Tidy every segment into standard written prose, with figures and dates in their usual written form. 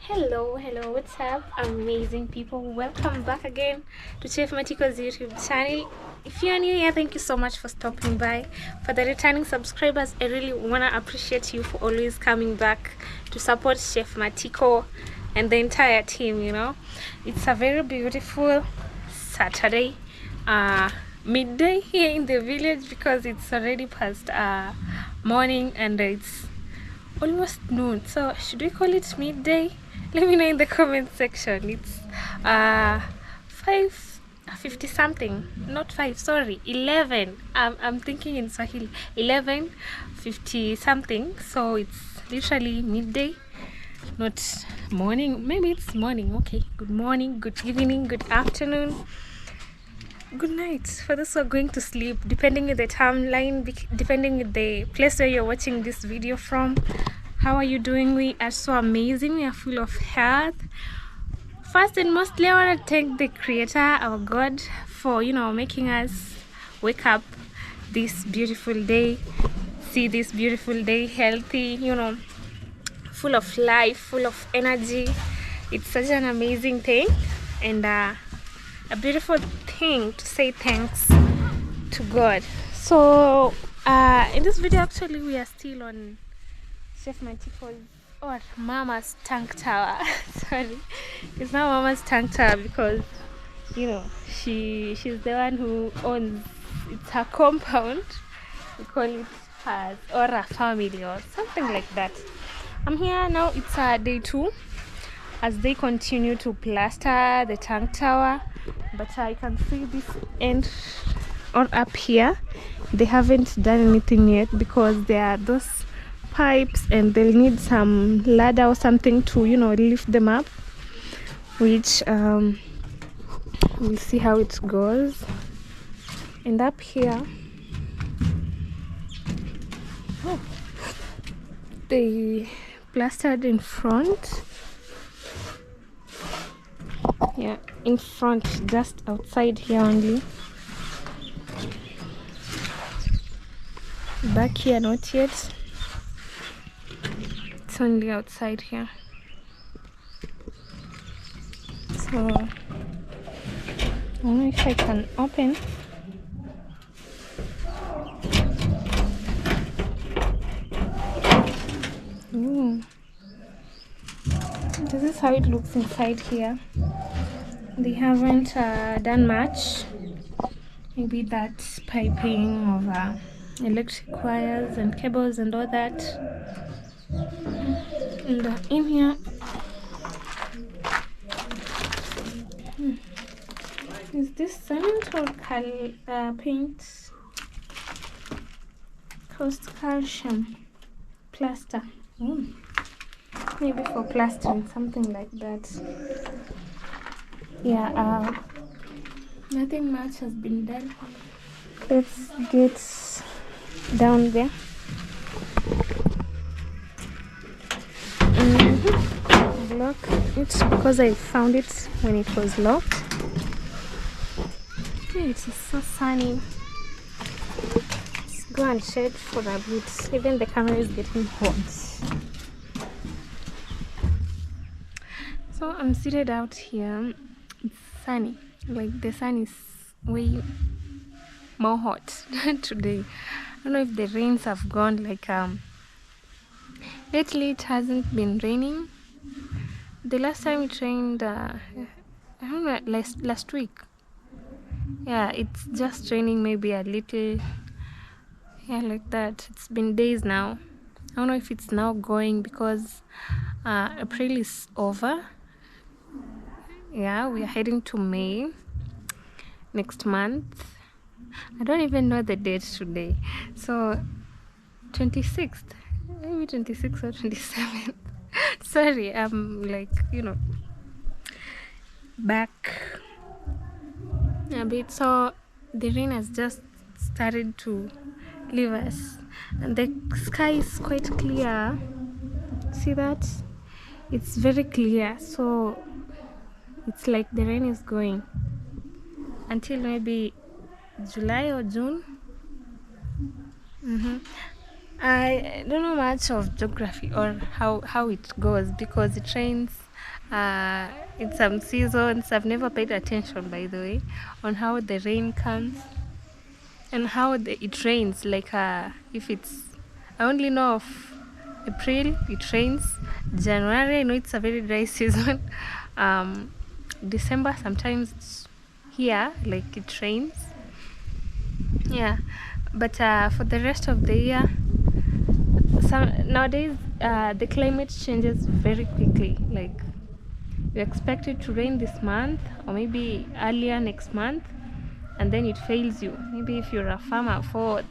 Hello, what's up, amazing people? Welcome back again to Chef Matiko's YouTube channel. If you're new here, thank you so much for stopping by. For the returning subscribers, I really want to appreciate you for always coming back to support Chef Matiko and the entire team. It's a very beautiful Saturday, midday here in the village because it's already past morning and it's almost noon. So should we call it midday? Let me know in the comment section. It's 5:50 something, not 5, sorry, 11. I'm thinking in Swahili, 11:50 something. So it's literally midday, not morning. Maybe it's morning. Okay, good morning, good evening, good afternoon, good night for those who are going to sleep, depending on the timeline, depending on the place where you're watching this video from. How are you doing? We are so amazing. We are full of health. First and mostly, I want to thank the Creator, our God, for making us wake up this beautiful day, see this beautiful day healthy, full of life, full of energy. It's such an amazing thing and a beautiful thing to say thanks to God. So in this video, actually, we are still on Chef Matiko's or Mama's tank tower. Sorry, it's not Mama's tank tower because she's the one who owns, it's her compound. We call it hers or a family or something like that. I'm here now. It's day 2 as they continue to plaster the tank tower, but I can see this end or up here they haven't done anything yet because there are those pipes and they'll need some ladder or something to lift them up, which we'll see how it goes. And up here they plastered in front, in front, just outside here only. Back here not yet, it's only outside here. So I don't know if I can open. This is how it looks inside here. They haven't done much. Maybe that piping of electric wires and cables and all that. And in here, is this cement or paint? Cost calcium plaster. Maybe for plastering, something like that. Nothing much has been done. Let's get down there. Lock it because I found it when it was locked. It is so sunny. Let's go and shade for a bit. Even the camera is getting hot. So I'm seated out here. It's sunny. Like the sun is way more hot today. I don't know if the rains have gone. Lately it hasn't been raining. The last time it rained, I don't know, last week. Yeah, it's just raining maybe a little. Yeah, like that. It's been days now. I don't know if it's now going because April is over. Yeah, we are heading to May next month. I don't even know the date today. So 26th, maybe 26th or 27th. Sorry, I'm back a bit. So the rain has just started to leave us and the sky is quite clear. See that? It's very clear. So it's like the rain is going until maybe July or June. I don't know much of geography or how it goes because it rains in some seasons. I've never paid attention, by the way, on how the rain comes and how it rains. Like if it's, I only know of April, it rains. January, I know it's a very dry season. um, December, sometimes it's here, like it rains. Yeah, but for the rest of the year, nowadays the climate changes very quickly. Like you expect it to rain this month or maybe earlier next month, and then it fails you. Maybe if you're a farmer, for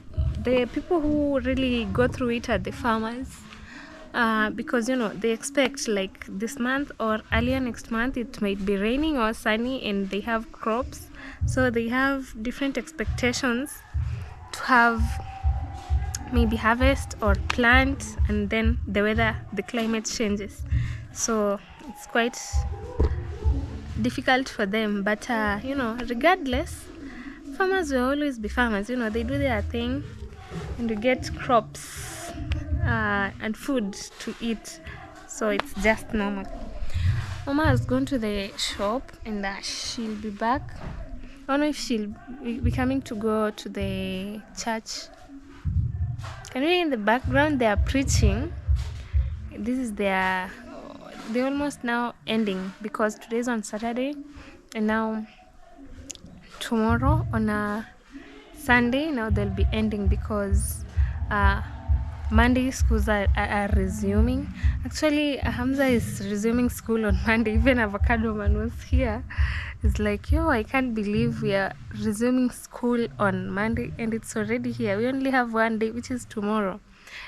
the people who really go through it are the farmers, because they expect like this month or earlier next month it might be raining or sunny, and they have crops, so they have different expectations to have maybe harvest or plant, and then the weather, the climate changes, so it's quite difficult for them. But regardless, farmers will always be farmers. They do their thing and we get crops and food to eat, so it's just normal. Mama has gone to the shop and she'll be back. I don't know if she'll be coming to go to the church. Can you hear in the background they are preaching? This is they're almost now ending because today's on Saturday, and now tomorrow on a Sunday now they'll be ending because Monday schools are resuming. Actually, Hamza is resuming school on Monday. Even Avocado Man was here. It's like, yo, I can't believe we are resuming school on Monday and it's already here. We only have one day, which is tomorrow.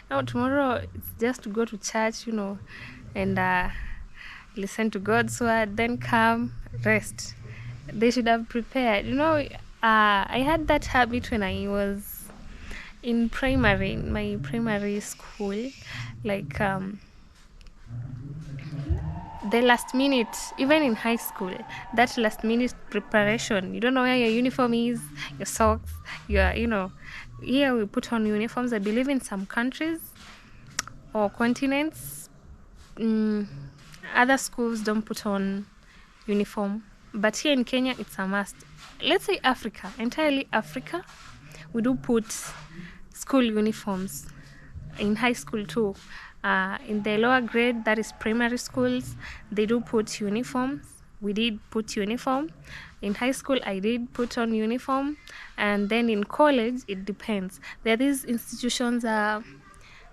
Now tomorrow it's just to go to church, and listen to God's word, then come rest. They should have prepared. I had that habit when I was in my primary school, like the last minute, even in high school, that last minute preparation. You don't know where your uniform is, your socks, here we put on uniforms. I believe in some countries or continents, other schools don't put on uniform, but here in Kenya it's a must. Let's say Africa, entirely Africa, we do put school uniforms in high school too. In the lower grade, that is primary schools, they do put uniforms. We did put uniform. In high school, I did put on uniform. And then in college, it depends. There are these institutions,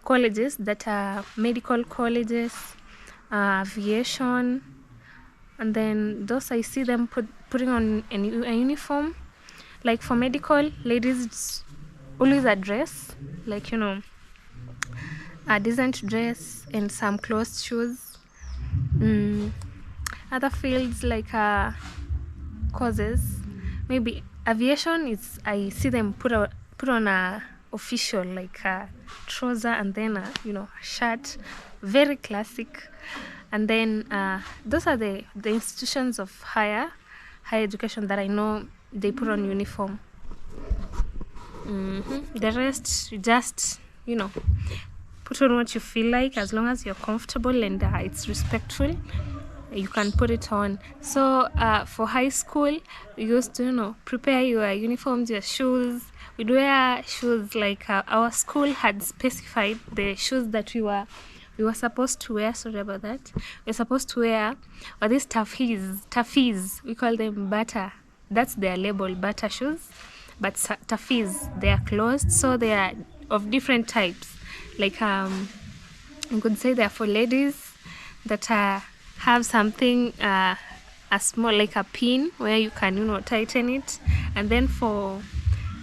colleges that are medical colleges, aviation, and then those I see them putting on a uniform. Like for medical, ladies, it's always a dress, like a decent dress and some closed shoes. Other fields like courses, maybe aviation, is I see them put on a official, like a trouser and then a shirt, very classic. And then those are the institutions of higher education that I know they put on uniform. The rest, you just put on what you feel like, as long as you're comfortable and it's respectful, you can put it on. So for high school, we used to prepare your uniforms, your shoes. We'd wear shoes like our school had specified the shoes that we were supposed to wear. Sorry about that. We're supposed to wear these taffies. We call them Bata. That's their label, Bata shoes. But taffies, they are closed, so they are of different types. Like you could say they're for ladies that have something a small, like a pin where you can tighten it, and then for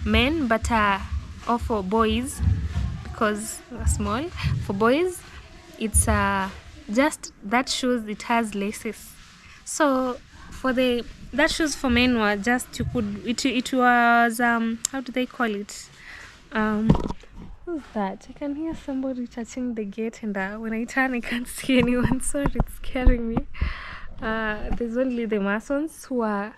men, but or for boys, because they're small. For boys, it's just that shoes, it has laces. So for that shoes for men were just, it was how do they call it, who's that? I can hear somebody touching the gate, and when I turn I can't see anyone. Sorry, it's scaring me. There's only the masons who are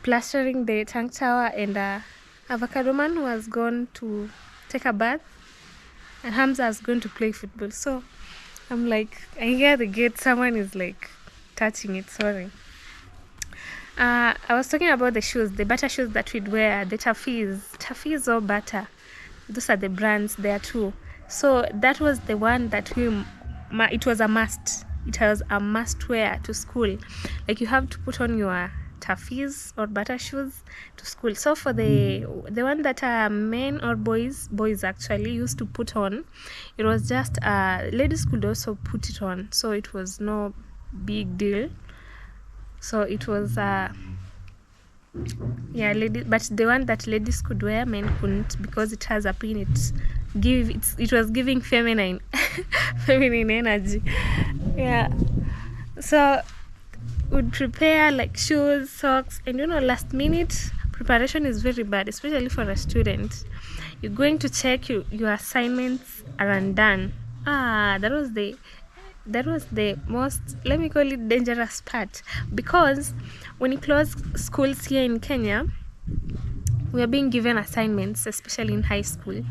plastering the tank tower, and Avocado Man who has gone to take a bath. and Hamza is going to play football. So I'm like, I hear the gate, someone is like touching it. Sorry. I was talking about the shoes, the Bata shoes that we'd wear, the Tafis or Bata. Those are the brands there too. So that was the one that it was a must. It was a must wear to school. Like you have to put on your Tafis or Bata shoes to school. So for the one that men or boys actually used to put on, it was just ladies could also put it on. So it was no big deal. So it was but the one that ladies could wear, men couldn't, because it has a pin. It was giving feminine feminine energy. Yeah. So would prepare like shoes, socks, and last minute preparation is very bad, especially for a student. You're going to check your assignments are undone. That was the most, let me call it, dangerous part, because when you close schools here in Kenya, we are being given assignments, especially in high school.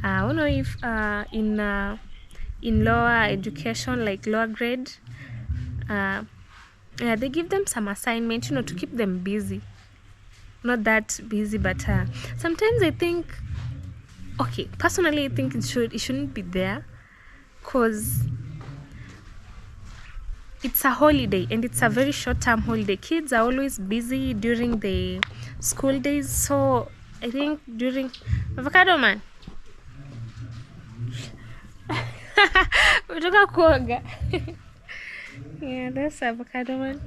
I don't know if in lower education, like lower grade, they give them some assignment, to keep them busy. Not that busy, but sometimes I think, personally I think it shouldn't be there, because it's a holiday and it's a very short-term holiday. Kids are always busy during the school days, so I think during avocado man umetoka kuoga. Yeah, that's avocado man.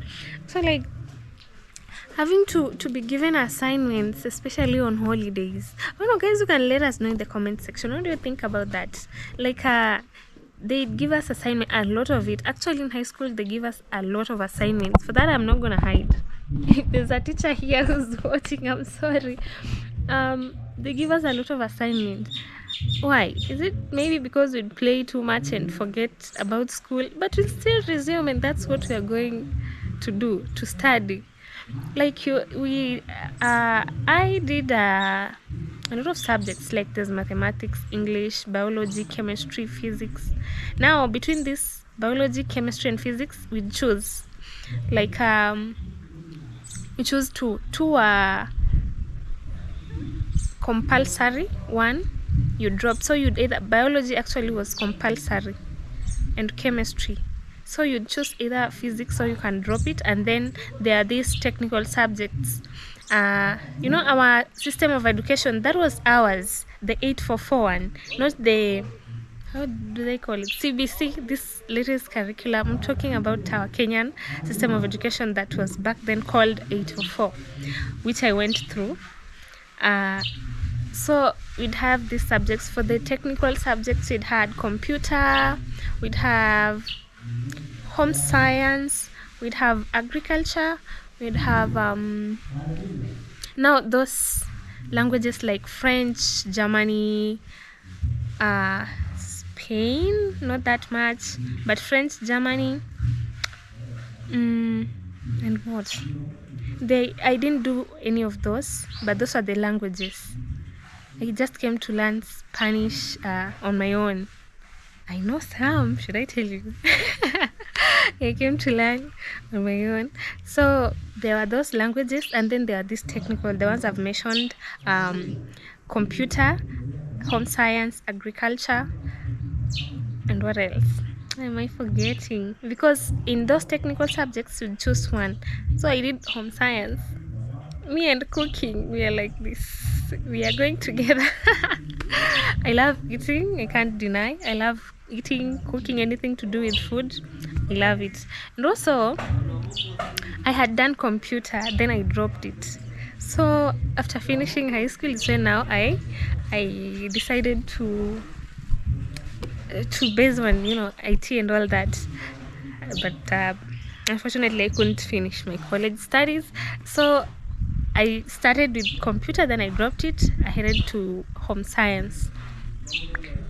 So like having to be given assignments, especially on holidays. Guys, you can let us know in the comment section. What do you think about that? Like they give us assignment, a lot of it. Actually, in high school, they give us a lot of assignments. For that, I'm not gonna hide. There's a teacher here who's watching. I'm sorry. They give us a lot of assignments. Why? Is it maybe because we'd play too much and forget about school? But we'll still resume, and that's what we are going to do, to study. Like I did a lot of subjects, like there's mathematics, English, biology, chemistry, physics. Now between this biology, chemistry, and physics, we choose like we choose two compulsory, one you drop. So you'd either, biology actually was compulsory, and chemistry, so you'd choose either physics or you can drop it. And then there are these technical subjects. Our system of education, that was ours, the 844 one, not the, how do they call it, CBC, this latest curriculum. I'm talking about our Kenyan system of education that was back then called 844, which I went through. So we'd have these subjects. For the technical subjects, we'd had computer, we'd have home science, we'd have agriculture, we'd have now those languages like French, Germany, Spain, not that much, but French, Germany, and what? I didn't do any of those, but those are the languages. I just came to learn Spanish on my own. I know some, should I tell you? I came to learn on my own. So there are those languages, and then there are these technical, the ones I've mentioned, computer, home science, agriculture, and what else am I forgetting? Because in those technical subjects you choose one. So I did home science. Me and cooking, we are like this, we are going together. I love eating, I can't deny. I love eating, cooking, anything to do with food, I love it. And also I had done computer, then I dropped it. So after finishing high school, so now I decided to base on IT and all that, but unfortunately I couldn't finish my college studies. So I started with computer, then I dropped it. I headed to home science.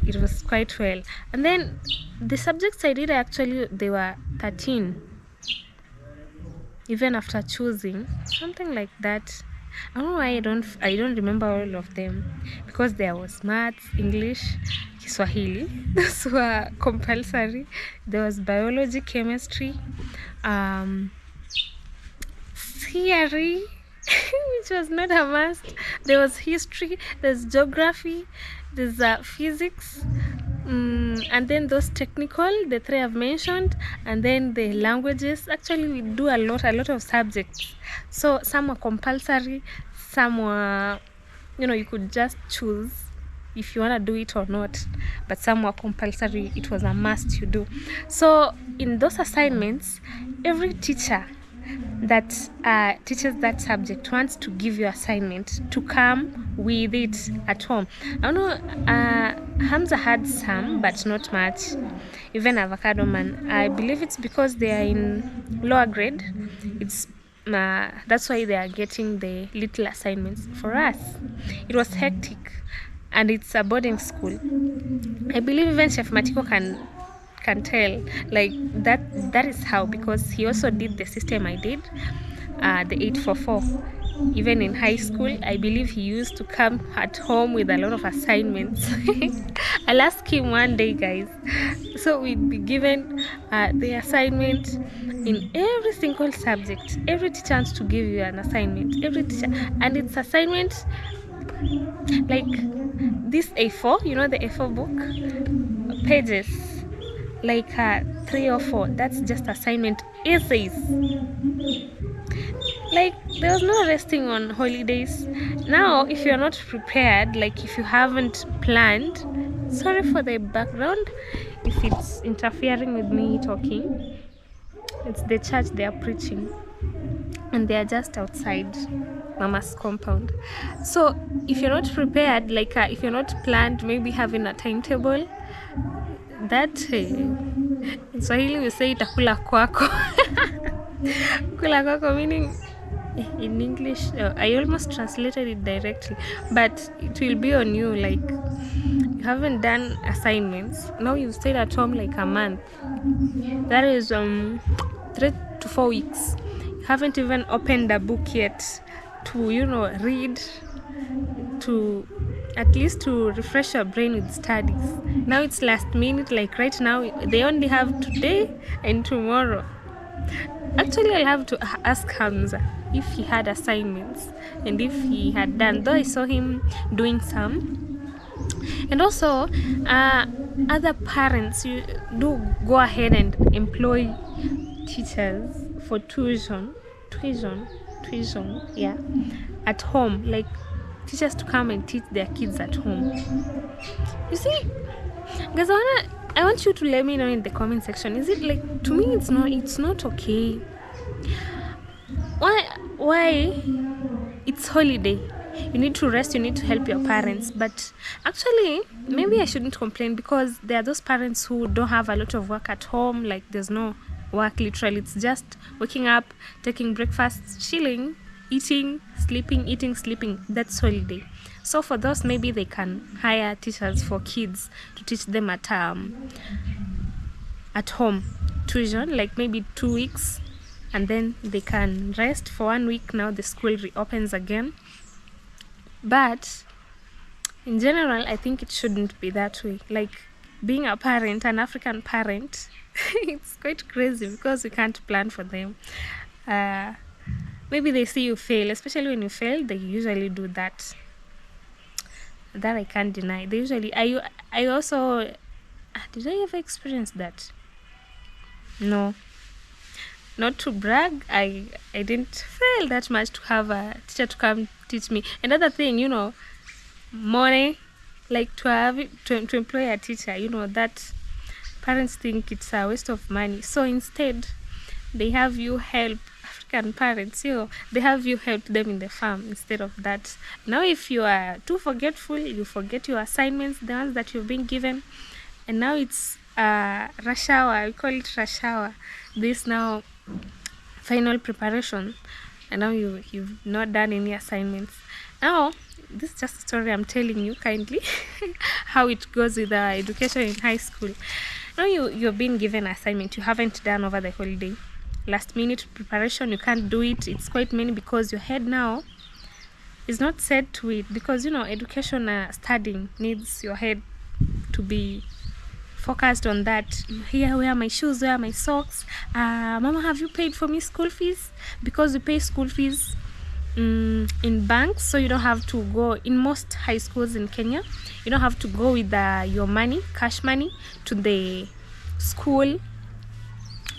It was quite well. And then the subjects I did, actually they were 13, even after choosing something like that. I don't know why I don't remember all of them, because there was maths, English, Kiswahili. Those were compulsory. There was biology, chemistry, um, theory, which was not a must. There was history, there's geography, there's physics, and then those technical, the three I've mentioned, and then the languages. Actually, we do a lot of subjects. So some were compulsory, some were, you could just choose if you want to do it or not, but some were compulsory. It was a must you do. So in those assignments, every teacher that teaches that subject wants to give you assignment to come with it at home. I don't know, Hamza had some, but not much. Even Avocado Man, I believe it's because they are in lower grade. It's that's why they are getting the little assignments. For us, it was hectic, and it's a boarding school. I believe even Chef Matiko can tell, like, that is how, because he also did the system I did, the 844. Even in high school, I believe he used to come at home with a lot of assignments. I'll ask him one day, guys. So we'd be given the assignment in every single subject. Every teacher wants to give you an assignment, every teacher, and it's assignment like this A4, the A4 book pages, like 3 or 4. That's just assignment essays. Like, there was no resting on holidays. Now, if you're not prepared, like if you haven't planned, sorry for the background if it's interfering with me talking. It's the church they are preaching, and they are just outside Mama's compound. So if you're not prepared, like if you're not planned, maybe having a timetable, that in Swahili we say itakula kwako. Kula kwako meaning, in English, I almost translated it directly, but it will be on you. Like, you haven't done assignments, now you've stayed at home like a month. That is 3 to 4 weeks. You haven't even opened a book yet to read, to at least to refresh your brain with studies. Now it's last minute, like right now they only have today and tomorrow. Actually, I'll have to ask Hamza if he had assignments and if he had done, though I saw him doing some. And also, other parents, you do go ahead and employ teachers for tuition, yeah, at home, like teachers to come and teach their kids at home. You see, guys, I want you to let me know in the comment section. Is it like, to me, it's not okay. Why? It's holiday. You need to rest, you need to help your parents. But actually, maybe I shouldn't complain, because there are those parents who don't have a lot of work at home. Like, there's no work literally. It's just waking up, taking breakfast, chilling, eating, sleeping. That's holiday. So for those, maybe they can hire teachers for kids to teach them at home tuition, like maybe 2 weeks, and then they can rest for 1 week. Now the school reopens again. But in general, I think it shouldn't be that way. Like, being a parent, an African parent, it's quite crazy, because we can't plan for them. Maybe they see you fail, especially when you fail. They usually do that. That I can't deny. They usually. I also. Did I ever experience that? No. Not to brag, I didn't fail that much to have a teacher to come teach me. Another thing, money, like to employ a teacher, that parents think it's a waste of money. So instead, they have you help African parents, they have you help them in the farm instead of that. Now, if you are too forgetful, you forget your assignments, the ones that you've been given, and now it's rush hour. We call it rush hour. This now final preparation, and now you've not done any assignments. Now, this is just a story I'm telling you kindly how it goes with education in high school. Now you've been given an assignment you haven't done over the holiday. Last minute preparation, you can't do it. It's quite many, because your head now is not set to it, because education, studying needs your head to be focused on that. Here, where are my shoes, where are my socks, mama, have you paid for me school fees? Because we pay school fees in banks, so you don't have to go in most high schools in Kenya. You don't have to go with your money, cash money, to the school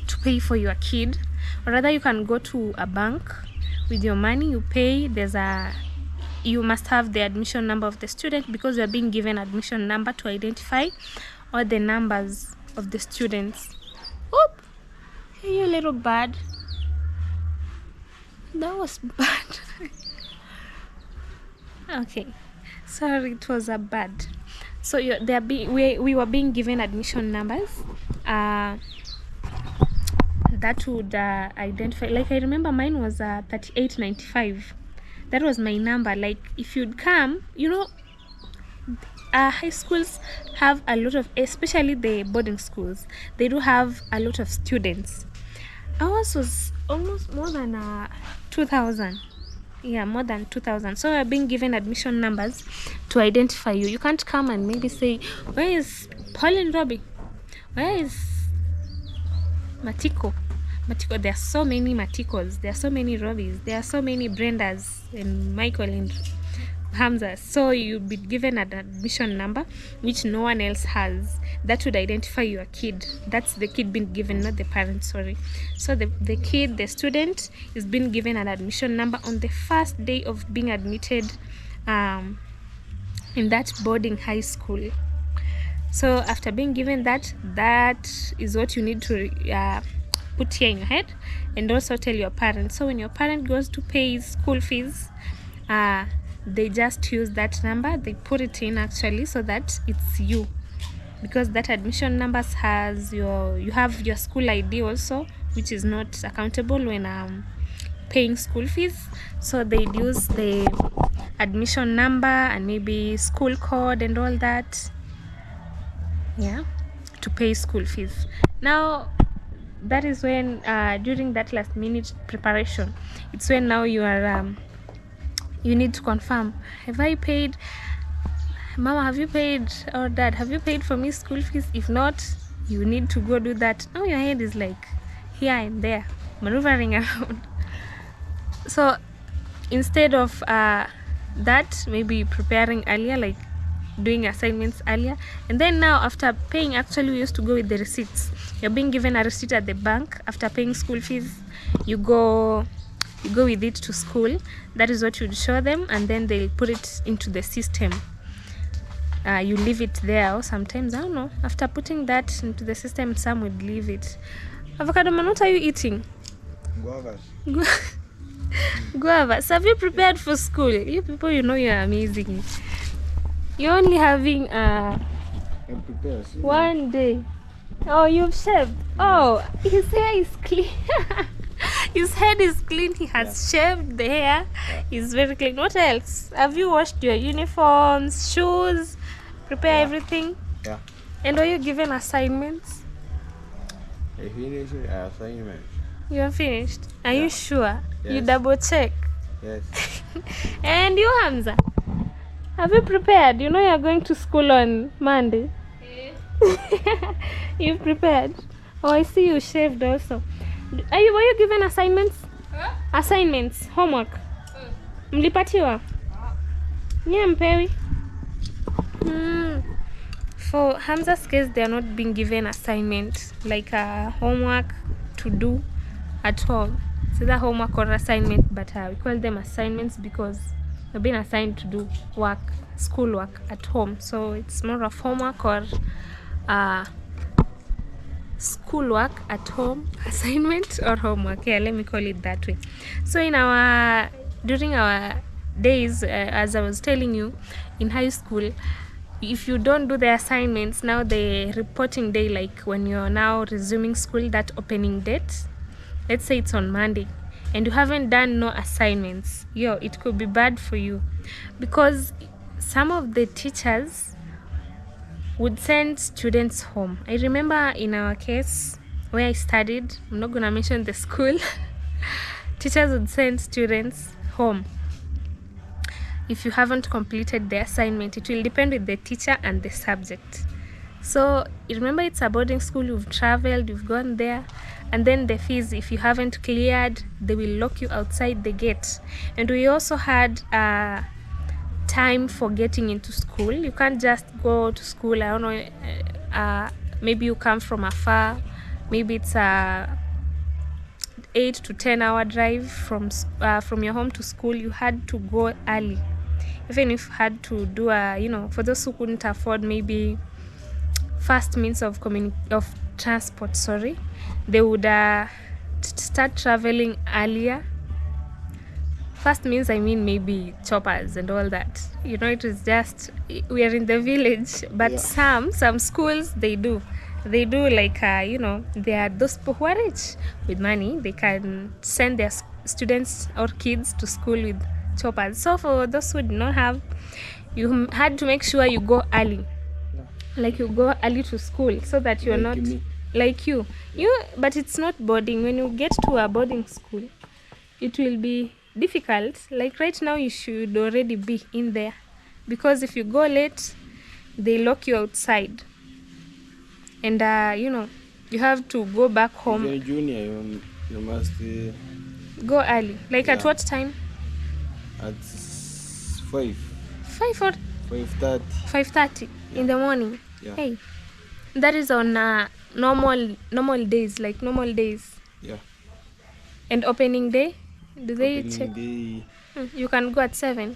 to pay for your kid, or rather you can go to a bank with your money, you pay. You must have the admission number of the student, because you are being given admission number to identify all the numbers of the students. Oop! Hey, you little bird. That was bad. Okay, sorry, it was a bad. So we were being given admission numbers that would identify. Like, I remember mine was 3895. That was my number. Like, if you'd come, high schools have a lot of, especially the boarding schools, they do have a lot of students. Ours was almost more than 2,000. Yeah, more than 2,000. So we're being given admission numbers to identify you. You can't come and maybe say, where is Paul and Robbie? Where is Matiko? There are so many Matikos, there are so many Robbies, there are so many Brendas and Michael and Hamza. So you'll be given an admission number which no one else has, that would identify your kid. That's the kid being given, not the parent, sorry. So the kid, the student, is being given an admission number on the first day of being admitted in that boarding high school. So after being given that is what you need to put here in your head, and also tell your parents. So when your parent goes to pay school fees, they just use that number, they put it in actually, so that it's you, because that admission numbers has you have your school ID also, which is not accountable when paying school fees. So they use the admission number and maybe school code and all that, yeah, to pay school fees. Now that is when during that last minute preparation, it's when now you are you need to confirm, have I paid? Mama, have you paid? Or Dad, have you paid for me school fees? If not, you need to go do that. Now your head is like here and there, maneuvering around. So instead of that, maybe preparing earlier, like doing assignments earlier, and then now after paying, actually we used to go with the receipts. You're being given a receipt at the bank after paying school fees. You go with it to school. That is what you'd show them, and then they'll put it into the system. You leave it there, or sometimes, I don't know, after putting that into the system, some would leave it. Avocado man, what are you eating? Guavas. Guavas. Have you prepared for school? You people, you're amazing. You're only having one day. Oh, you've shaved. Oh, his hair is clean. His head is clean. He has shaved the hair. He's very clean. What else? Have you washed your uniforms, shoes, prepare everything? Yeah. And were you given assignments? I finished assignments. You are finished? Are you sure? Yes. You double check? Yes. And you, Hamza? Have you prepared? You know you're going to school on Monday. You've prepared? Oh, I see you shaved also. Were you given assignments? Assignments, homework. Mlipatiwa? Yeah, mpewi. For Hamza's case, they are not being given assignment, like homework to do at home. It's either homework or assignment, but we call them assignments because they've been assigned to do work, school work at home. So it's more of homework or school work at home, assignment or homework. Yeah, let me call it that way. So during our days, as I was telling you, in high school, if you don't do the assignments, now the reporting day, like when you're now resuming school, that opening date, let's say it's on Monday, and you haven't done no assignments, it could be bad for you, because some of the teachers would send students home. I remember in our case where I studied, I'm not gonna mention the school, teachers would send students home. if you haven't completed the assignment. It will depend with the teacher and the subject. So remember, it's a boarding school, you've traveled, you've gone there, and then the fees, if you haven't cleared, they will lock you outside the gate. And we also had time for getting into school. You can't just go to school, I don't know, maybe you come from afar, maybe it's a 8 to 10 hour drive from your home to school. You had to go early, even if you had to do for those who couldn't afford maybe fast means of transport, they would start traveling earlier. Fast means, I mean, maybe choppers and all that. It is just, we are in the village, but some schools, they do like, they are those people who are rich with money. They can send their students or kids to school with choppers. So for those who do not have, you had to make sure you go early. Like you go early to school so that you're not me. like you but it's not boarding. When you get to a boarding school, it will be difficult. Like right now, you should already be in there, because if you go late, they lock you outside, and you have to go back home. If you're a junior, you must go early. Like at what time? At 5 or 5:30. 5:30 in the morning. Yeah. Hey, that is on normal days, like normal days. Yeah. And opening day, do they Opening check? day. You can go at 7.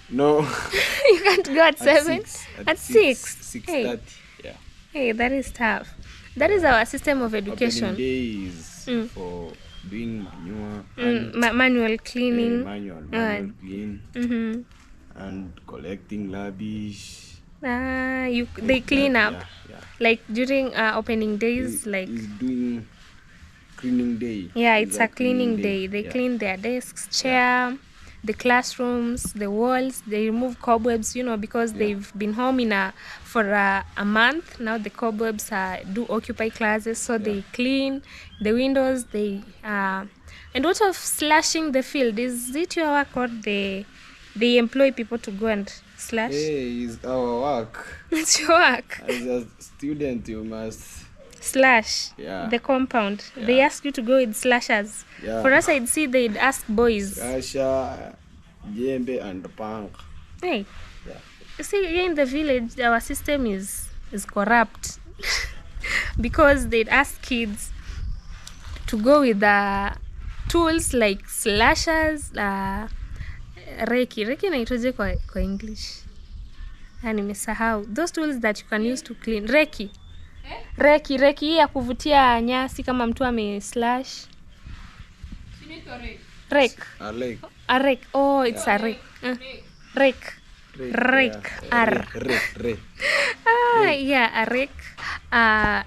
No. You can't go at 7. 6. At 6. 6:30. Hey. Yeah. Hey, that is tough. That is our system of education. Opening day is for doing manual cleaning. Manual clean. Mm-hmm. And collecting rubbish. They clean up. Yeah. Like during opening days, like is doing cleaning day. Yeah, it's a cleaning day. They clean their desks, chair, the classrooms, the walls. They remove cobwebs, because they've been home for a month now. The cobwebs do occupy classes, so they clean the windows. They and what of slashing the field? Is it your work, or they employ people to go and slash? Hey, it's our work. It's your work. As a student, you must slash the compound. They ask you to go with slashers. For us, I'd see they'd ask boys. Slasher, jembe, and punk. Hey, you see, here in the village, our system is corrupt because they'd ask kids to go with tools like slashers, reki naitoje kwa English. Nimesahau. Those tools that you can use to clean. Reki ya kuvutia nyasi kama mtu slash. Rek. A rek. Oh, it's a rek. Rek. A rek.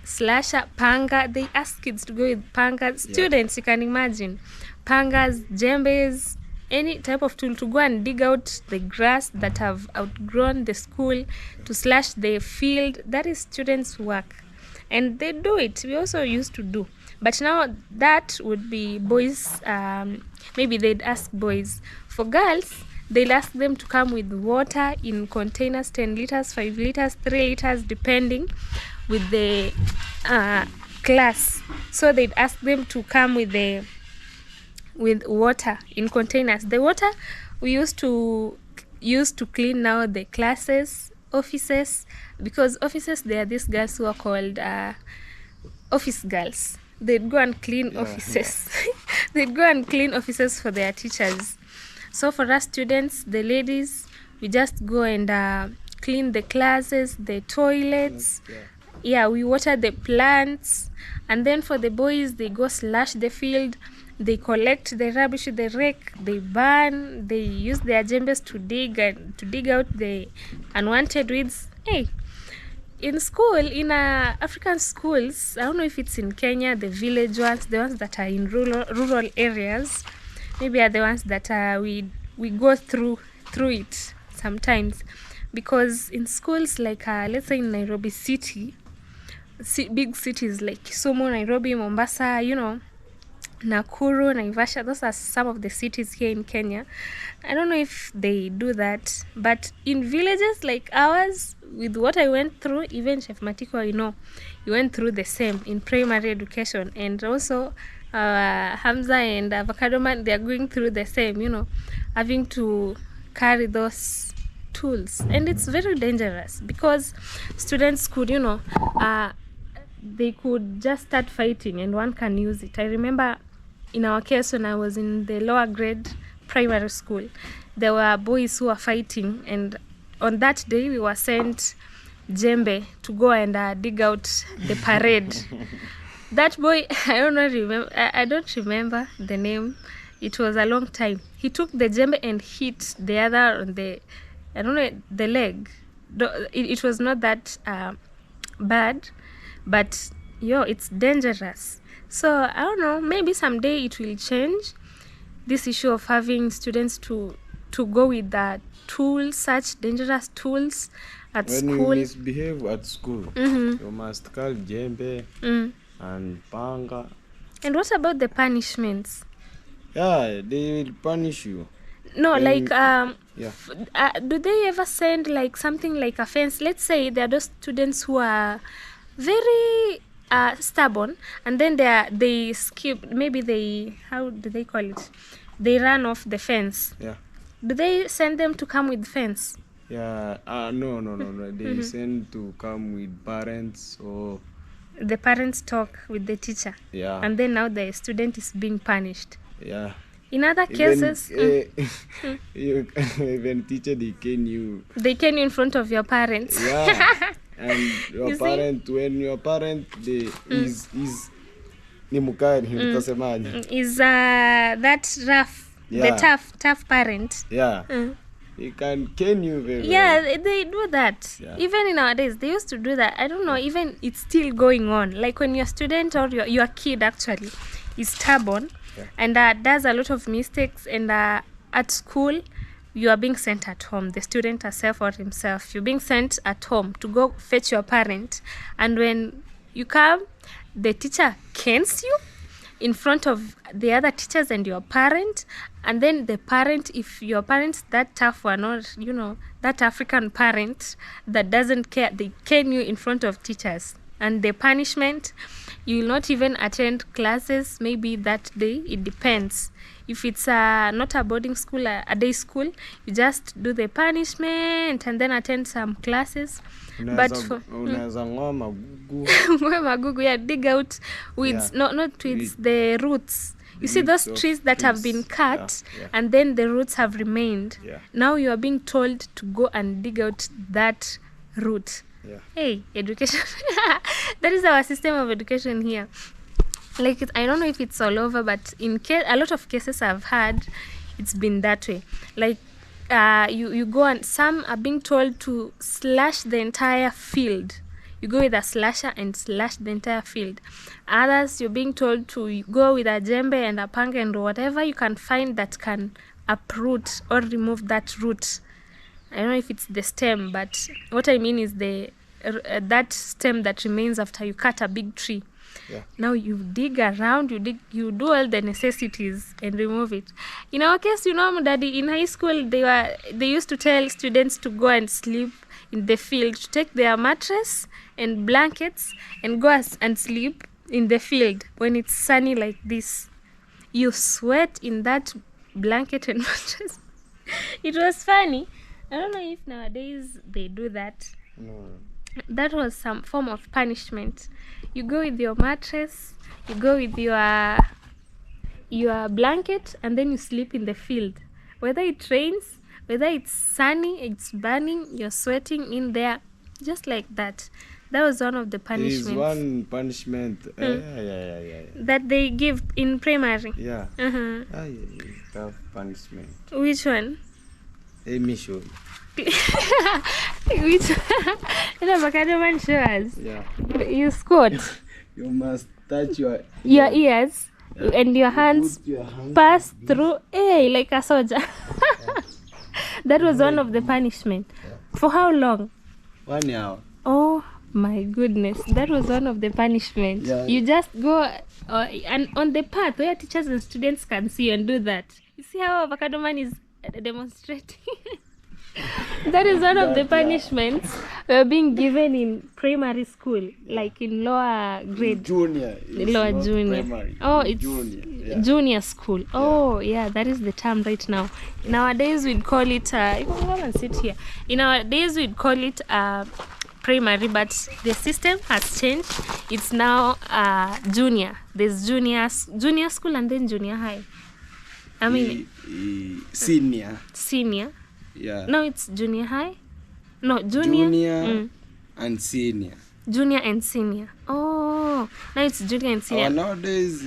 Slasher, panga. They ask kids to go with pangas. Students, you can imagine. Pangas, jembes, any type of tool to go and dig out the grass that have outgrown the school, to slash the field. That is students' work. And they do it. We also used to do. But now that would be boys. Maybe they'd ask boys. For girls, they'll ask them to come with water in containers, 10 liters, 5 liters, 3 liters, depending with the class. So they'd ask them to come with water in containers. The water we used to clean now the classes, offices, because offices, there are these girls who are called office girls. They'd go and clean offices. They'd go and clean offices for their teachers. So for us students, the ladies, we just go and clean the classes, the toilets. We water the plants. And then for the boys, they go slash the field. They collect the rubbish with the rake. They burn. They use their jembes to dig out the unwanted weeds. Hey, in school, in African schools, I don't know if it's in Kenya, the village ones, the ones that are in rural areas, maybe are the ones that we go through it sometimes, because in schools like let's say in Nairobi city, big cities like Kisumu, Nairobi, Mombasa, Nakuru, Naivasha. Those are some of the cities here in Kenya. I don't know if they do that, but in villages like ours, with what I went through, even Chef Matiko, you went through the same in primary education, and also Hamza and Avocado Man, they are going through the same, having to carry those tools, and it's very dangerous because students could, they could just start fighting and one can use it. I remember in our case when I was in the lower grade primary school, there were boys who were fighting, and on that day we were sent jembe to go and dig out the parade. That boy, I don't remember the name. It was a long time. He took the jembe and hit the other on the leg. It was not that bad, but it's dangerous. So I don't know, maybe someday it will change, this issue of having students to go with the tools, such dangerous tools at school. When you misbehave at school, you must call jembe and panga. And what about the punishments? Yeah, they will punish you. No, like Yeah. do they ever send like something like a fence? Let's say there are those students who are very stubborn, and then they skip, maybe how do they call it, they run off the fence. Yeah. Do they send them to come with fence? Yeah. No. They send to come with parents, or The parents talk with the teacher. yeah. And then now the student is being punished. Yeah. In other cases, Even teacher, they cane you. they can in front of your parents. Yeah. And your You see? parent, when your parent is ni mukari, nitasemaje? Is that rough? Yeah. The tough parent. Yeah. He can cane you very Yeah, well. they do that. Yeah. Even in nowadays, they used to do that. I don't know, even it's still going on. Like when your student or your kid actually is stubborn, Yeah. and does a lot of mistakes, and at school, you are being sent at home, the student herself or himself, you're being sent at home to go fetch your parent. And when you come, the teacher canes you in front of the other teachers and your parent. And then the parent, if your parent's that tough one, or that African parent that doesn't care, they cane you in front of teachers. And the punishment, you will not even attend classes maybe that day. It depends. If it's not a boarding school, a day school, you just do the punishment and then attend some classes. But for unaweza ngoa magugu. magugu, yeah, dig out weeds, Yeah. not weeds, the roots. You see those roots of trees that have been trees. cut, Yeah. and then the roots have remained. Yeah. Now you are being told to go and dig out that root. Yeah. Hey, education. That is our system of education here. Like I don't know if it's all over, but a lot of cases I've had, it's been that way. Like you go, and some are being told to slash the entire field. You go with a slasher and slash the entire field. Others, you're being told to go with a jembe and a panga and whatever you can find that can uproot or remove that root. I don't know if it's the stem, but what I mean is that stem that remains after you cut a big tree. Yeah. Now you dig around, you do all the necessities and remove it. In our case, Daddy, in high school, they used to tell students to go and sleep in the field, to take their mattress and blankets and go and sleep in the field when it's sunny like this. You sweat in that blanket and mattress. It was funny. I don't know if nowadays they do that. No. That was some form of punishment. You go with your mattress, you go with your blanket, and then you sleep in the field. Whether it rains, whether it's sunny, it's burning, you're sweating in there, just like that. That was one of the punishments. There is one punishment. Yeah. That they give in primary. Yeah. Uh-huh. Tough punishment. Which one? Let me show you. Which Avocado Man show us. Yeah. You squat. You must touch your Ears and your hands put your hands pass through, like a soldier. That was one of the punishment. For how long? 1 hour. Oh, My goodness, that was one of the punishments. Yeah. You just go and on the path where teachers and students can see you and do that. You see how Avocado Man is demonstrating? That is one of the punishments being given in primary school, like in lower grade. Junior. Lower junior. Primary. Oh, it's junior. Yeah. Junior school. Oh, yeah, that is the term right now. Nowadays we'd call it. You can come and sit here. In our days we'd call it primary, but the system has changed. It's now junior. There's junior school and then junior high. I mean senior. Yeah. No, it's junior high. No, junior and senior. Junior and senior. Oh, now it's junior and senior. Nowadays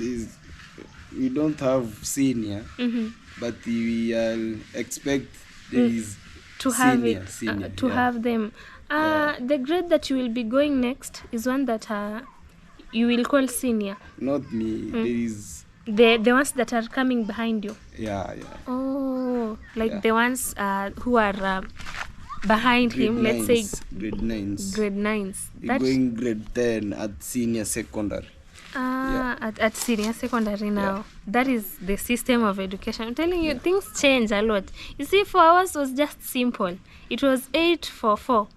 we don't have senior, but we expect there is to senior, have it, senior, to have them. The grade that you will be going next is one that you will call senior. Not me. There is the ones that are coming behind you. Yeah. Oh, like the ones who are behind grade him. nines, Let's say grade nines. That's going grade 10 at senior secondary. At senior secondary now. Yeah. That is the system of education. I'm telling you, things change a lot. You see, for ours was just simple. It was 8 for 4.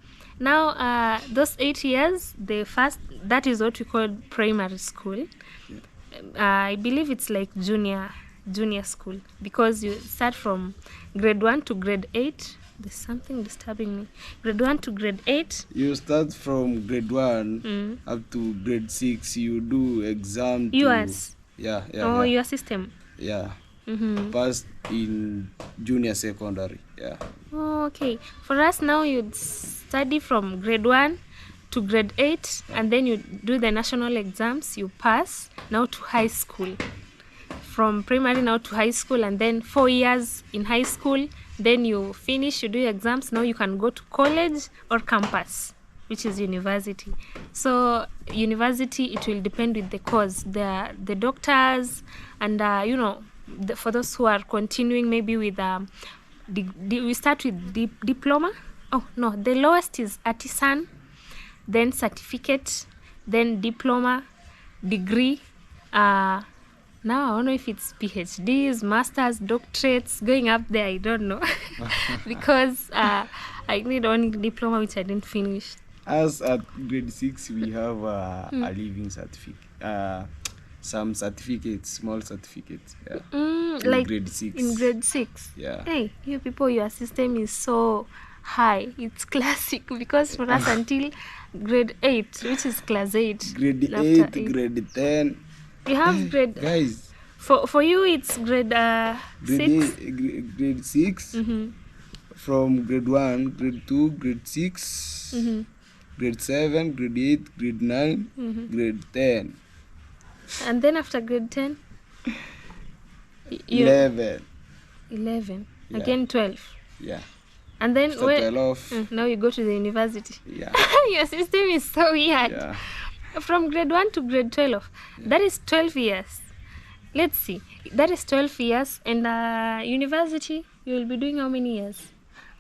Now, those 8 years, that is what we call primary school. I believe it's like junior school, because you start from grade 1 to grade 8. There's something disturbing me. Grade 1 to grade 8. You start from grade 1 up to grade 6. You do exam. Yours? Yeah. Your system? Yeah. Passed in junior secondary. Yeah. Oh, okay. For us now, you'd study from grade 1 to grade 8, and then you do the national exams. You pass now to high school. From primary now to high school, and then 4 years in high school. Then you finish, you do your exams. Now you can go to college or campus, which is university. So university, it will depend with the course. The doctors and for those who are continuing maybe with we start with diploma. Oh no, the lowest is artisan, then certificate, then diploma, degree. Now I don't know if it's PhDs, masters, doctorates, going up there. I don't know because I need only diploma, which I didn't finish. As at grade 6, we have a living certificate. Some certificates, small certificates. Yeah. Like grade 6. In grade 6. Yeah. Hey, you people, your system is so high. It's classic, because for us until grade 8, which is class 8. Grade 8, grade 10. You have grade. Guys. For you, it's grade 6. Grade 6. From grade 1, grade 2, grade 6, grade 7, grade 8, grade 9, grade 10. And then after grade 10? 11. 11. Yeah. Again 12. Yeah. And then after 12. Now you go to the university. Yeah. Your system is so weird. Yeah. From grade 1 to grade 12. Yeah. That is 12 years. Let's see. That is 12 years. And university, you will be doing how many years?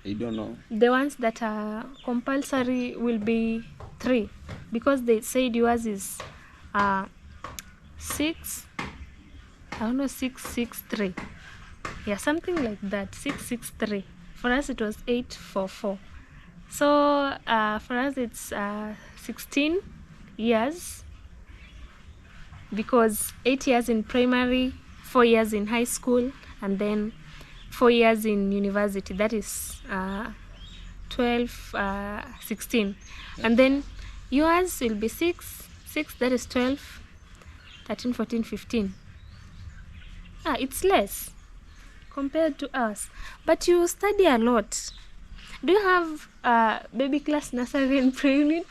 I don't know. The ones that are compulsory will be 3. Because they said yours is 6. I don't know, 663. Yeah, something like that. 663. For us, it was 844. So for us, it's 16 years, because 8 years in primary, 4 years in high school, and then 4 years in university. That is 12, 16. And then yours will be 6, that is 12, 13, 14, 15. It's less compared to us. But you study a lot. Do you have baby class, nursery, and pre-unit?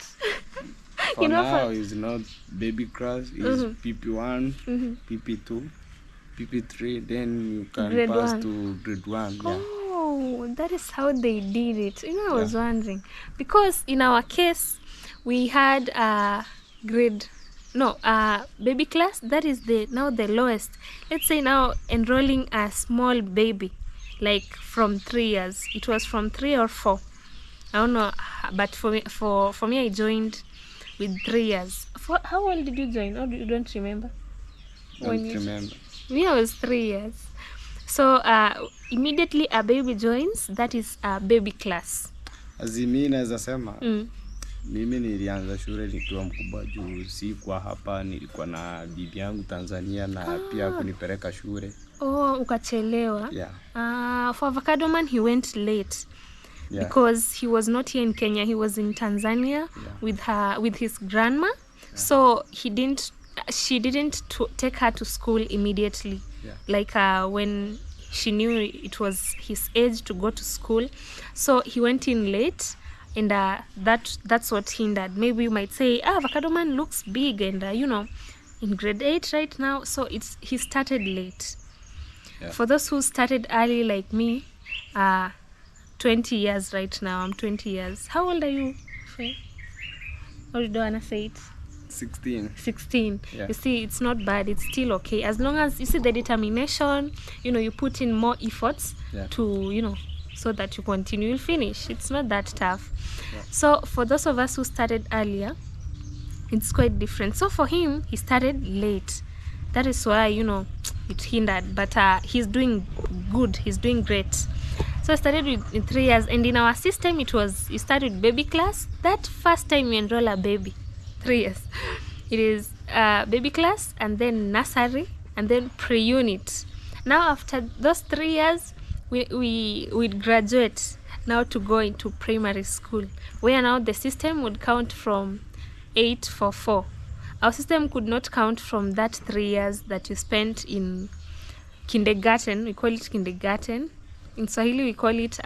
For now, it's not baby class. It's PP1, PP2, PP3. Then you can grade pass 1. to grade 1. Yeah. Oh, that is how they did it. I was wondering. Because in our case, we had baby class. That is now the lowest. Let's say now enrolling a small baby, like from 3 years. It was from 3 or 4. I don't know, but for me, I joined with 3 years. For how old did you join? Or you don't remember? Don't remember. Me, I was 3 years. So immediately a baby joins, that is a baby class. Azimi naweza sema mimi nilianza shule nikiwa mkubwa juu sikuwa hapa, nilikuwa na bibi yangu Tanzania na pia kunipeleka shule. Oh, ukachelewa. Yeah. For Avocado Man, he went late. Yeah. Because he was not here in Kenya, he was in Tanzania with his grandma. Yeah. So she didn't take her to school immediately. Yeah. Like when she knew it was his age to go to school. So he went in late, and that's what hindered. Maybe you might say, Avocado Man looks big and in grade 8 right now. So he started late. Yeah. For those who started early like me, 20 years right now. I'm 20 years. How old are you, Faye? Or you don't want to say it? 16. 16. Yeah. You see, it's not bad. It's still okay. As long as you see the determination, you put in more efforts to, so that you continue, you'll finish. It's not that tough. Yeah. So for those of us who started earlier, it's quite different. So for him, he started late. That is why, it hindered. But he's doing good. He's doing great. So I started in 3 years. And in our system, you started with baby class. That first time you enroll a baby, 3 years. It is baby class, and then nursery, and then pre-unit. Now after those 3 years, we'd graduate now to go into primary school, where now the system would count from 8 for 4. Our system could not count from that 3 years that you spent in kindergarten. We call it kindergarten. In Swahili, we call it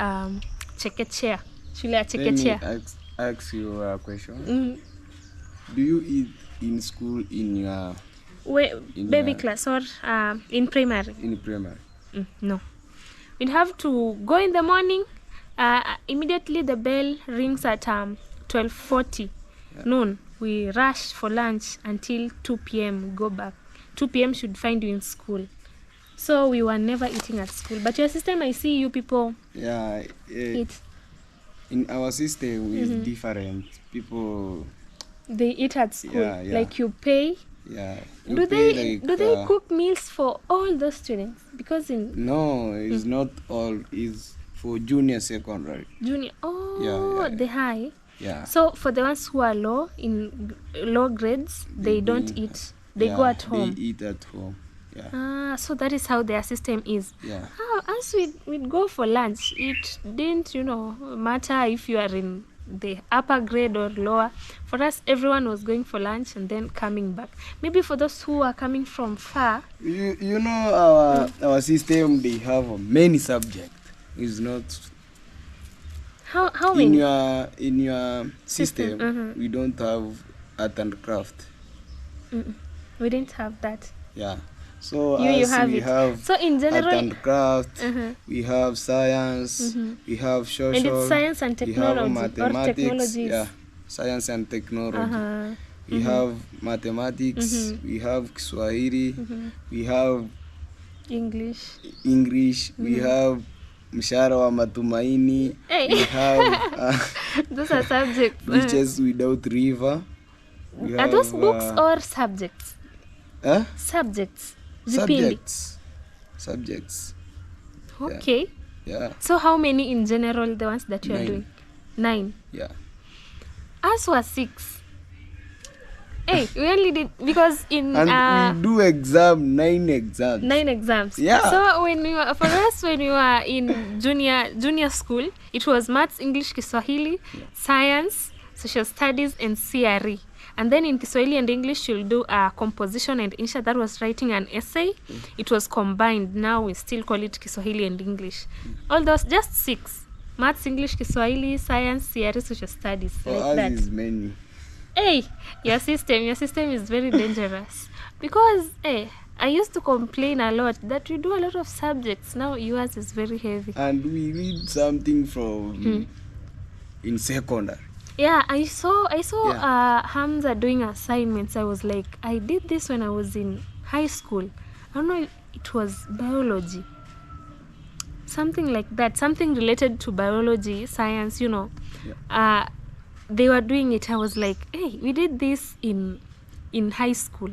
chekechea. Shule ya chekechea. Let me ask you a question. Do you eat in school in your baby class or in primary? In primary. No. We'd have to go in the morning. Immediately the bell rings at 12:40 noon. We rush for lunch until 2 p.m. Go back. 2 p.m. should find you in school. So we were never eating at school. But your system, I see you people eat. In our system is different. People, they eat at school. Yeah. Like you pay. Yeah. Do they cook meals for all those students? Because no, it's not all. It's for junior secondary. Junior. Oh, the high. Yeah. So for the ones who are low in low grades, they don't eat. They go at home. They eat at home. Yeah. So that is how their system is. Yeah. As we'd go for lunch, it didn't, matter if you are in the upper grade or lower. For us, everyone was going for lunch and then coming back. Maybe for those who are coming from far. Our system, they have many subjects. It's not. How many? In your system, we don't have art and craft. We didn't have that. Yeah. So you have we it. have so in general, art and craft, we have science, we have social, and it's science and technology, we have mathematics, science and technology. We have mathematics, we have Kiswahili, we have English, we have mshahara wa matumaini, we have those are subjects. Beaches without river. Are those books or subjects? Subjects. Subjects. Okay. Yeah. So how many in general, the ones that you are doing? 9. Yeah. Us were 6. Hey, we only did because in and we do 9 exams. 9 exams. Yeah. So when we were in junior school, it was maths, English, Kiswahili, science, social studies, and CRE. And then in Kiswahili and English, you'll do a composition and Insha. That was writing an essay. It was combined. Now we still call it Kiswahili and English. All those, just 6. Maths, English, Kiswahili, science, CRE, social studies. For like us that. Is many. Hey, your system is very dangerous. Because, I used to complain a lot that we do a lot of subjects. Now yours is very heavy. And we read something from in secondary. Yeah, I saw Hamza doing assignments. I was like, I did this when I was in high school. I don't know, it was biology. Something like that. Something related to biology, science, they were doing it, I was like, hey, we did this in high school.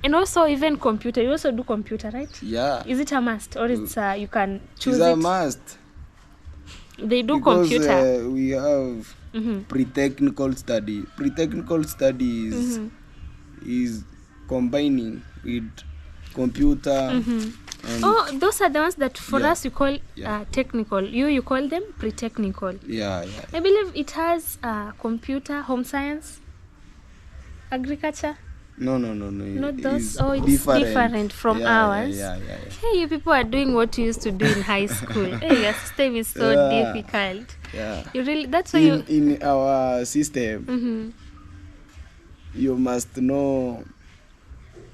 And also even computer, you also do computer, right? Yeah. Is it a must, or it's you can choose It's a it? must. They do Because computer. we have pre-technical study. Pre-technical study is combining with computer. And Oh, those are the ones that for Yeah. us you call Yeah. technical. You call them pre-technical. yeah. I believe it has computer, home science, agriculture. No. Not those. It's Oh, it's different from ours. Yeah. Hey, you people are doing what you used to do in high school. Hey, your system is so Yeah. difficult. Yeah. You really, that's why you. In our system, you must know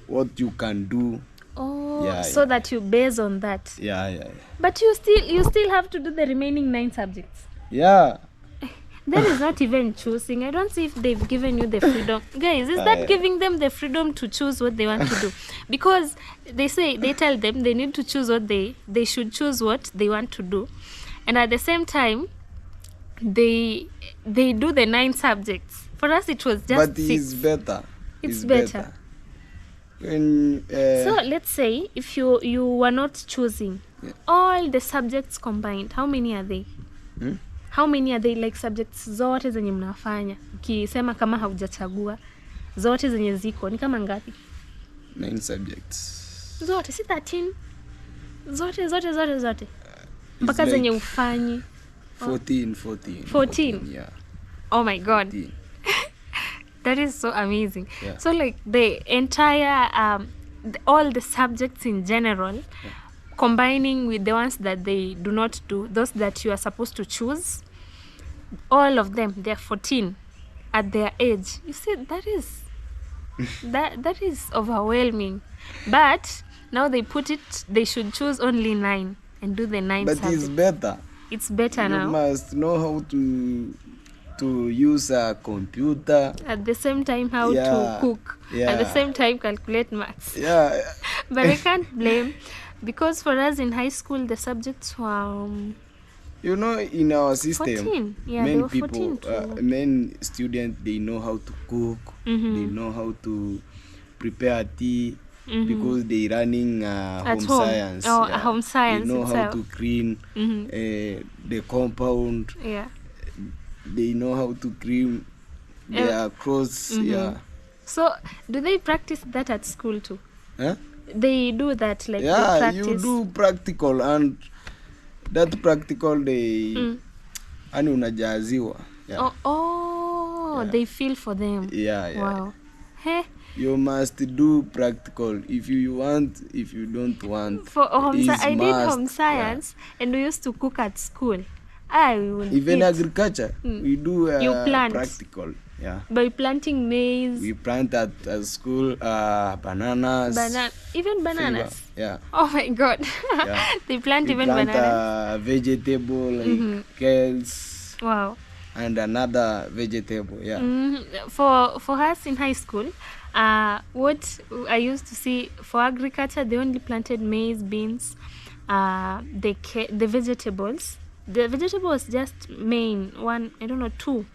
what you can do. Oh, Yeah, so yeah. that you base on that. Yeah. But you still have to do the remaining 9 subjects. Yeah. That is not even choosing. I don't see if they've given you the freedom. Guys, is that giving them the freedom to choose what they want to do? Because they tell them they need to choose what they should choose what they want to do. And at the same time, they do the 9 subjects. For us, it was just But 6. it's better. It's better. When, So let's say if you were not choosing all the subjects combined, how many are they? How many are they, like subjects zote zenye mnafanya? Ukisema kama haujachagua zote zenye ziko ni kama ngapi? 9 subjects. Zote si 13. Zote. Mpaka like zenye ufanyi. 14. Yeah. Oh my god. 14. That is so amazing. Yeah. So like the entire all the subjects in general, combining with the ones that they do not do, those that you are supposed to choose, all of them, they're 14 at their age. You see, that is that is overwhelming. But now they put it, they should choose only 9 and do the 9 But subjects. it's better. It's better You now. must know how to use a computer. At the same time, how to cook. At the same time, calculate maths. Yeah. But I can't blame, because for us in high school, the subjects were You know, in our system, 14. Yeah, they many were 14 too. many students, they know how to cook. They know how to prepare tea because they running home science. Oh, home science They know itself. how to clean the compound. Yeah. They know how to clean their clothes. Yeah. So, do they practice that at school too? Huh? They do that, like they Yeah, practice. you do practical, and that practical they ani unajaziwa. Yeah. Oh, they feel for them. Yeah. Wow. Hey. You must do practical if you want. If you don't want, For home it's I did must. home science, and we used to cook at school. We would Even eat agriculture, we do You plant. practical. Yeah. by planting maize, We plant at school bananas. even bananas. Finger. Yeah. Oh my god. Yeah. They plant We even plant bananas. vegetable like kales Wow. and another vegetable. Yeah. For us in high school, what I used to see for agriculture, they only planted maize, beans, the vegetables. The vegetables just main one, I don't know, 2,